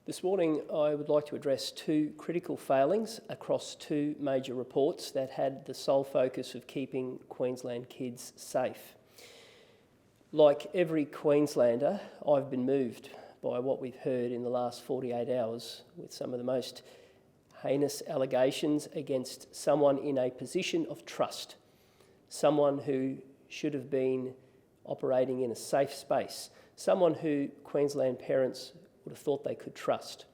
This morning I would like to address two critical failings across two major reports that had the sole focus of keeping Queensland kids safe. Like every Queenslander, I've been moved by what we've heard in the last 48 hours with some of the most heinous allegations against someone in a position of trust, someone who should have been operating in a safe space, someone who Queensland parents would have thought they could trust.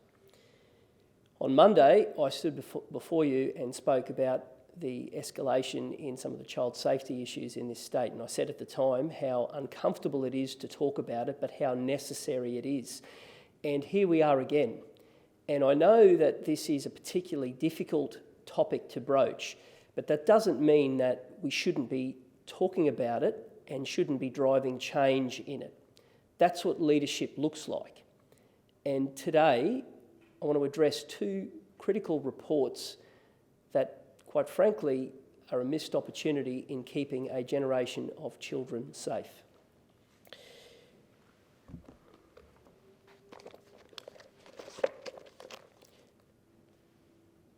On Monday, I stood before you and spoke about the escalation in some of the child safety issues in this state, and I said at the time how uncomfortable it is to talk about it, but how necessary it is. And here we are again. And I know that this is a particularly difficult topic to broach, but that doesn't mean that we shouldn't be talking about it and shouldn't be driving change in it. That's what leadership looks like. And today, I want to address two critical reports that, quite frankly, are a missed opportunity in keeping a generation of children safe.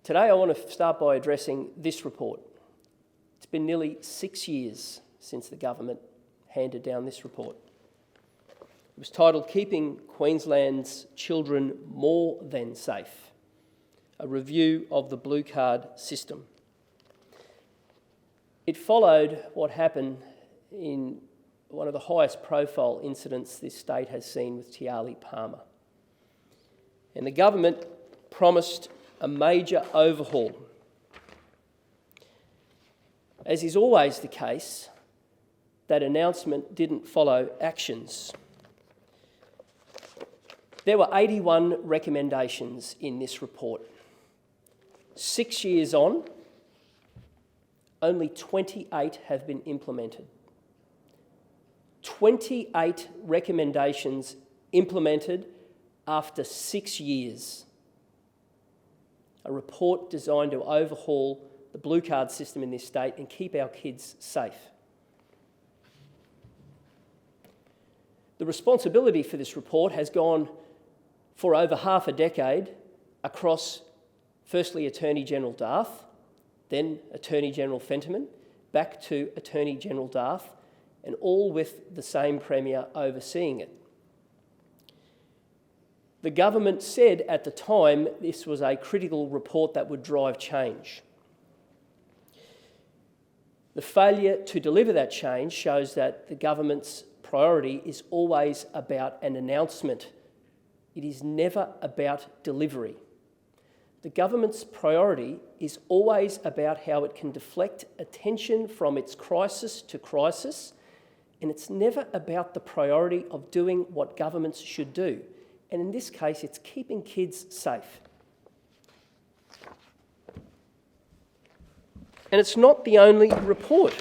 Today, I want to start by addressing this report. It's been nearly 6 years since the government handed down this report. It was titled Keeping Queensland's Children More Than Safe, a review of the blue card system. It followed what happened in one of the highest profile incidents this state has seen with Tiali Palmer. And the government promised a major overhaul. As is always the case, that announcement didn't follow actions. There were 81 recommendations in this report. 6 years on, only 28 have been implemented. 28 recommendations implemented after 6 years. A report designed to overhaul the blue card system in this state and keep our kids safe. The responsibility for this report has gone for over half a decade across, firstly, Attorney General Darth, then Attorney General Fentiman, back to Attorney General Darth, and all with the same Premier overseeing it. The government said at the time this was a critical report that would drive change. The failure to deliver that change shows that the government's priority is always about an announcement. It is never about delivery. The government's priority is always about how it can deflect attention from its crisis to crisis, and it's never about the priority of doing what governments should do. And in this case, it's keeping kids safe. And it's not the only report.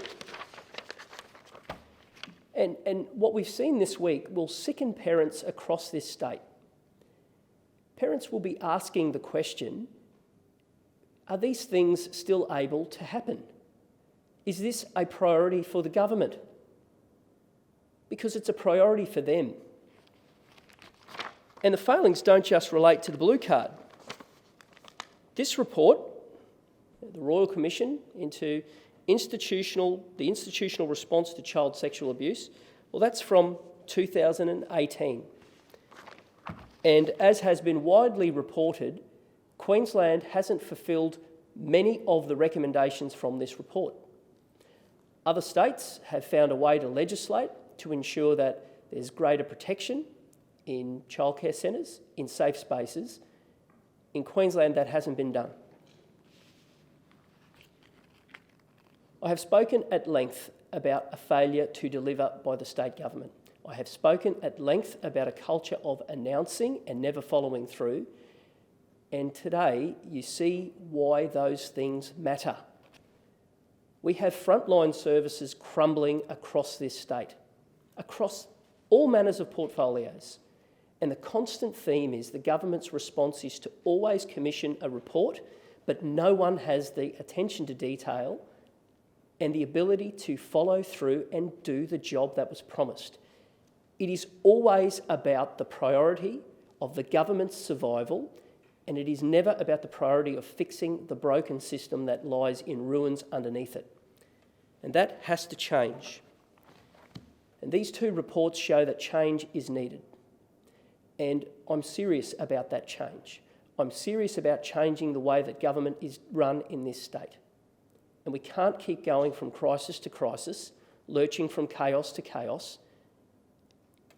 And what we've seen this week will sicken parents across this state. Parents will be asking the question, are these things still able to happen? Is this a priority for the government? Because it's a priority for them. And the failings don't just relate to the blue card. This report, the Royal Commission into the institutional response to child sexual abuse, well, that's from 2018. And as has been widely reported, Queensland hasn't fulfilled many of the recommendations from this report. Other states have found a way to legislate to ensure that there's greater protection in childcare centres, in safe spaces. In Queensland, that hasn't been done. I have spoken at length about a failure to deliver by the state government. I have spoken at length about a culture of announcing and never following through. And today, you see why those things matter. We have frontline services crumbling across this state, across all manners of portfolios. And the constant theme is the government's response is to always commission a report, but no one has the attention to detail and the ability to follow through and do the job that was promised. It is always about the priority of the government's survival, and it is never about the priority of fixing the broken system that lies in ruins underneath it. And that has to change. And these two reports show that change is needed. And I'm serious about that change. I'm serious about changing the way that government is run in this state. And we can't keep going from crisis to crisis, lurching from chaos to chaos,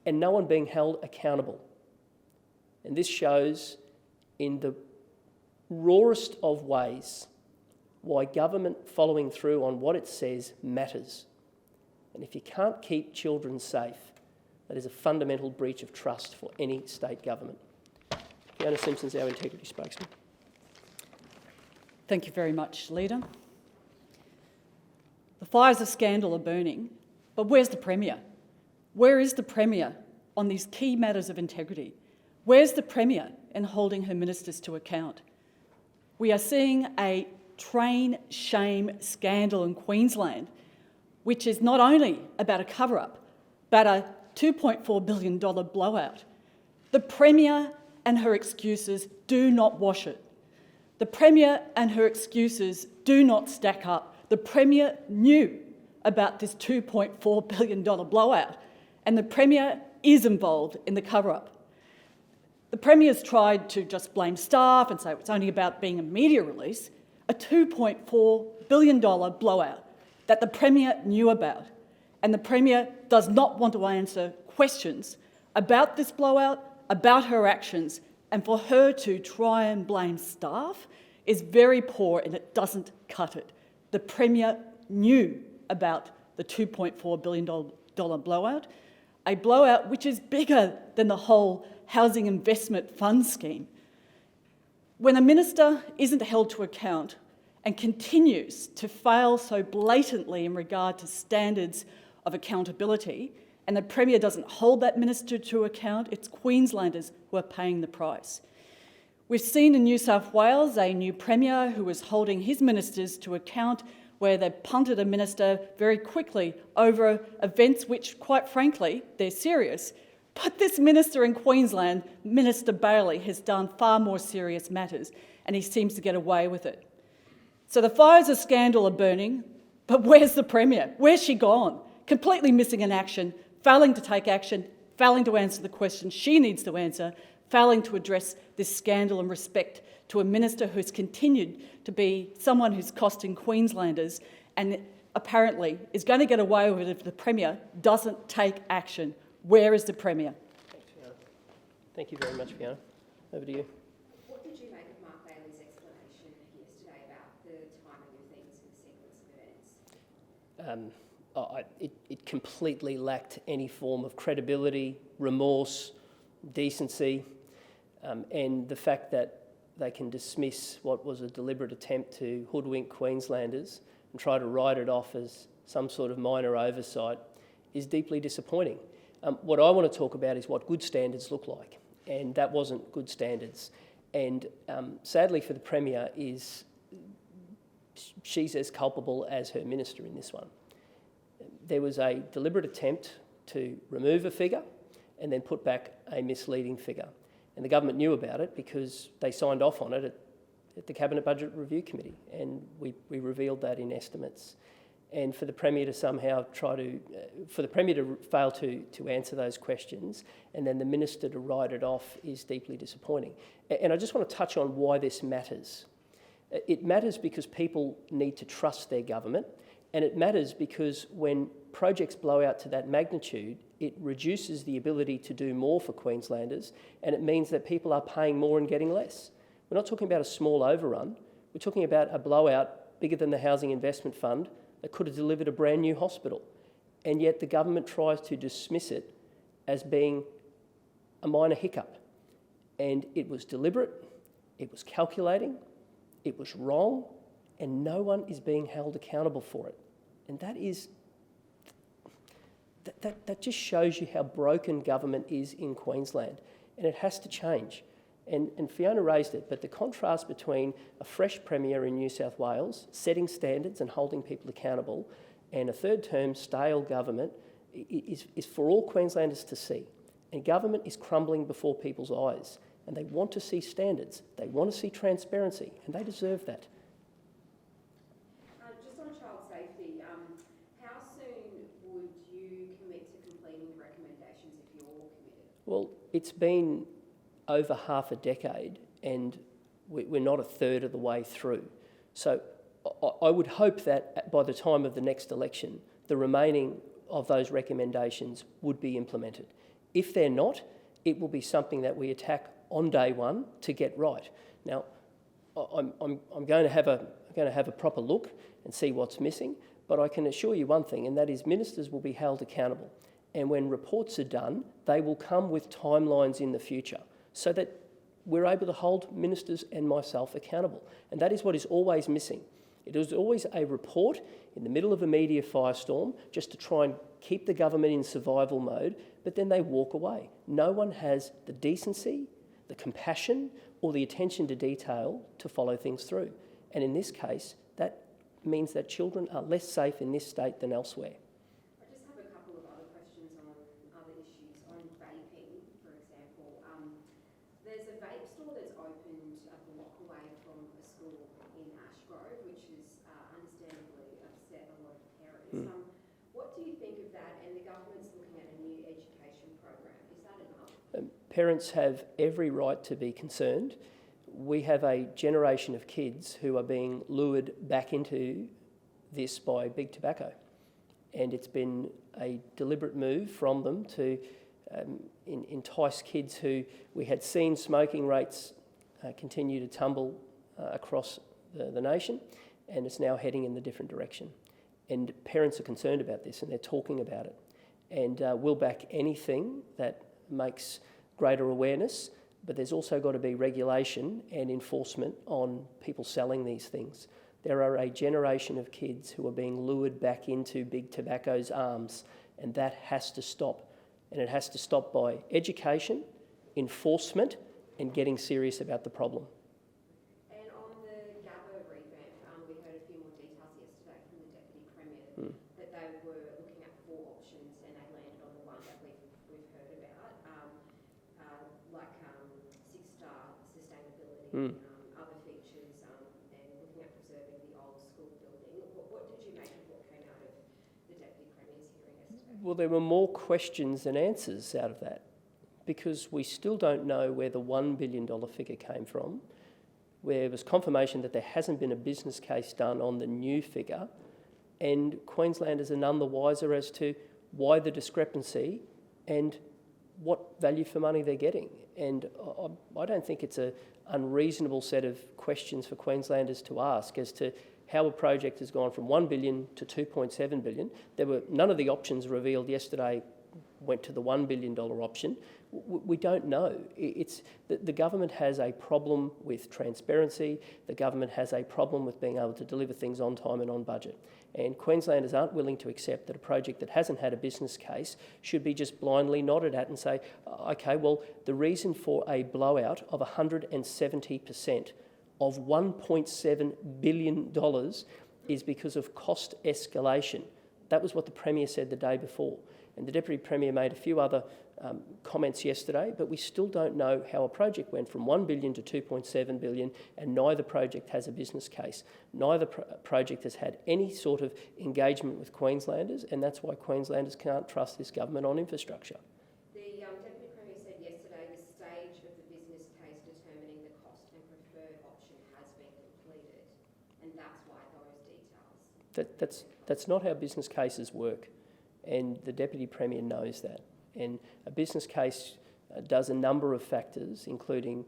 and no one being held accountable. And this shows in the rawest of ways why government following through on what it says matters. And if you can't keep children safe, that is a fundamental breach of trust for any state government. Fiona Simpson's our integrity spokesman. Thank you very much, Leader. The fires of scandal are burning, but where's the Premier? Where is the Premier on these key matters of integrity? Where's the Premier in holding her ministers to account? We are seeing a train shame scandal in Queensland, which is not only about a cover-up, but a $2.4 billion blowout. The Premier and her excuses do not wash it. The Premier and her excuses do not stack up. The Premier knew about this $2.4 billion blowout, and the Premier is involved in the cover-up. The Premier's tried to just blame staff and say it's only about being a media release, a $2.4 billion blowout that the Premier knew about. And the Premier does not want to answer questions about this blowout, about her actions, and for her to try and blame staff is very poor and it doesn't cut it. The Premier knew about the $2.4 billion blowout, a blowout which is bigger than the whole Housing Investment Fund scheme. When a minister isn't held to account and continues to fail so blatantly in regard to standards of accountability, and the Premier doesn't hold that minister to account, it's Queenslanders who are paying the price. We've seen in New South Wales a new Premier who is holding his ministers to account where they punted a minister very quickly over events which, quite frankly, they're serious. But this minister in Queensland, Minister Bailey, has done far more serious matters, and he seems to get away with it. So the fires of scandal are burning, but where's the Premier? Where's she gone? Completely missing in action, failing to take action, failing to answer the questions she needs to answer, failing to address this scandal in respect to a minister who's continued to be someone who's costing Queenslanders and apparently is going to get away with it if the Premier doesn't take action. Where is the Premier? Thanks, Fiona. Thank you very much, Fiona. Over to you. What did you make of Mark Bailey's explanation yesterday about the timing of things and the sequence of events? It completely lacked any form of credibility, remorse, decency, and the fact that they can dismiss what was a deliberate attempt to hoodwink Queenslanders and try to write it off as some sort of minor oversight is deeply disappointing. What I want to talk about is what good standards look like, and that wasn't good standards. And sadly for the Premier she's as culpable as her minister in this one. There was a deliberate attempt to remove a figure and then put back a misleading figure. And the government knew about it because they signed off on it at the Cabinet Budget Review Committee, and we revealed that in estimates. And for the Premier to somehow fail to answer those questions and then the Minister to write it off is deeply disappointing. And I just want to touch on why this matters. It matters because people need to trust their government, and it matters because when projects blow out to that magnitude, it reduces the ability to do more for Queenslanders, and it means that people are paying more and getting less. We're not talking about a small overrun, we're talking about a blowout bigger than the Housing Investment Fund that could have delivered a brand new hospital, and yet the government tries to dismiss it as being a minor hiccup. And it was deliberate, it was calculating, it was wrong, and no one is being held accountable for it. And that just shows you how broken government is in Queensland, and it has to change. And Fiona raised it, but the contrast between a fresh Premier in New South Wales setting standards and holding people accountable and a third-term stale government is for all Queenslanders to see. And government is crumbling before people's eyes, and they want to see standards, they want to see transparency, and they deserve that. Just on child safety, how soon would you commit to completing the recommendations if you're committed? Well, it's been over half a decade, and we're not a third of the way through. So I would hope that by the time of the next election, the remaining of those recommendations would be implemented. If they're not, it will be something that we attack on day one to get right. Now, I'm going to have a proper look and see what's missing, but I can assure you one thing, and that is ministers will be held accountable. And when reports are done, they will come with timelines in the future so that we're able to hold ministers and myself accountable. And that is what is always missing. It is always a report in the middle of a media firestorm just to try and keep the government in survival mode, but then they walk away. No one has the decency, the compassion, or the attention to detail to follow things through. And in this case, that means that children are less safe in this state than elsewhere. I just have a couple of other questions on other issues. On vaping, for example, there's a vape store that's opened a block away from a school in Ashgrove, which has understandably upset a lot of parents. What do you think of that? And the government's looking at a new education program. Is that enough? Parents have every right to be concerned. We have a generation of kids who are being lured back into this by big tobacco. And it's been a deliberate move from them to entice kids who we had seen smoking rates continue to tumble across the nation, and it's now heading in the different direction. And parents are concerned about this, and they're talking about it. And we'll back anything that makes greater awareness, but there's also got to be regulation and enforcement on people selling these things. There are a generation of kids who are being lured back into big tobacco's arms, and that has to stop. And it has to stop by education, enforcement, and getting serious about the problem. And on the Gabba revamp, we heard a few more details yesterday from the Deputy Premier that they were looking at 4 options and they landed on the one that we've heard about, like 6-star sustainability, other features, and looking at preserving the old school building. What did you make of what came out of the Deputy Premier's hearing yesterday? Well, there were more questions than answers out of that, because we still don't know where the $1 billion figure came from, where there was confirmation that there hasn't been a business case done on the new figure, and Queenslanders are none the wiser as to why the discrepancy and what value for money they're getting. And I don't think it's an unreasonable set of questions for Queenslanders to ask as to how a project has gone from $1 billion to $2.7 billion. None of the options revealed yesterday went to the $1 billion option. We don't know. The government has a problem with transparency. The government has a problem with being able to deliver things on time and on budget. And Queenslanders aren't willing to accept that a project that hasn't had a business case should be just blindly nodded at and say, okay, well, the reason for a blowout of 170% of $1.7 billion is because of cost escalation. That was what the Premier said the day before. And the Deputy Premier made a few other comments yesterday, but we still don't know how a project went from $1 billion to $2.7 billion, and neither project has a business case. Neither project has had any sort of engagement with Queenslanders, and that's why Queenslanders can't trust this government on infrastructure. The Deputy Premier said yesterday the stage of the business case determining the cost and preferred option has been completed, and that's why those details. That's not how business cases work, and the Deputy Premier knows that. And a business case does a number of factors, including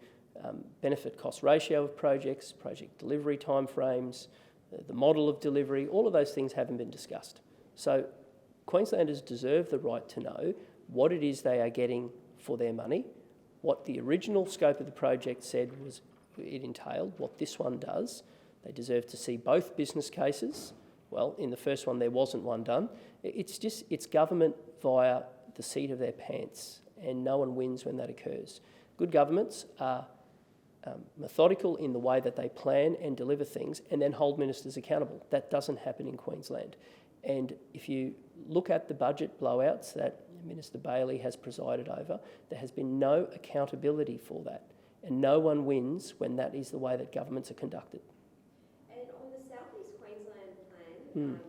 benefit-cost ratio of projects, project delivery timeframes, the model of delivery. All of those things haven't been discussed. So Queenslanders deserve the right to know what it is they are getting for their money, what the original scope of the project said was it entailed, what this one does. They deserve to see both business cases. Well, in the first one, there wasn't one done. It's government via the seat of their pants, and no one wins when that occurs. Good governments are methodical in the way that they plan and deliver things and then hold ministers accountable. That doesn't happen in Queensland. And if you look at the budget blowouts that Minister Bailey has presided over, there has been no accountability for that. And no one wins when that is the way that governments are conducted. And on the South East Queensland plan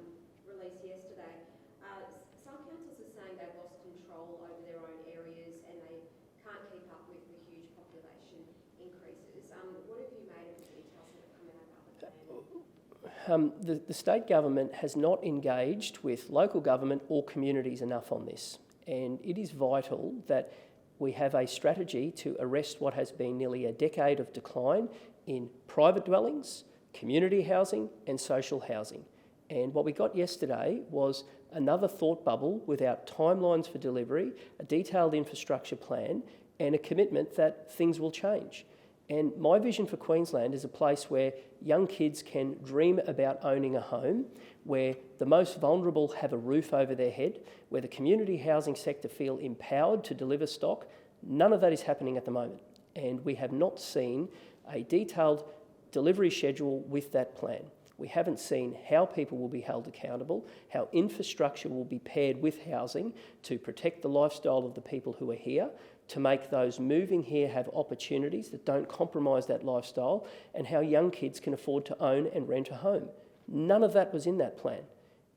released yesterday, some councils are saying they've lost control over their own areas and they can't keep up with the huge population increases. What have you made of the details that have come out about the plan? The state government has not engaged with local government or communities enough on this. And it is vital that we have a strategy to arrest what has been nearly a decade of decline in private dwellings, community housing and social housing. And what we got yesterday was another thought bubble without timelines for delivery, a detailed infrastructure plan and a commitment that things will change. And my vision for Queensland is a place where young kids can dream about owning a home, where the most vulnerable have a roof over their head, where the community housing sector feel empowered to deliver stock. None of that is happening at the moment. And we have not seen a detailed delivery schedule with that plan. We haven't seen how people will be held accountable, how infrastructure will be paired with housing to protect the lifestyle of the people who are here, to make those moving here have opportunities that don't compromise that lifestyle, and how young kids can afford to own and rent a home. None of that was in that plan.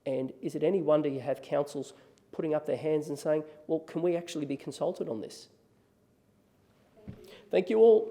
And is it any wonder you have councils putting up their hands and saying, well, can we actually be consulted on this? Thank you. Thank you all.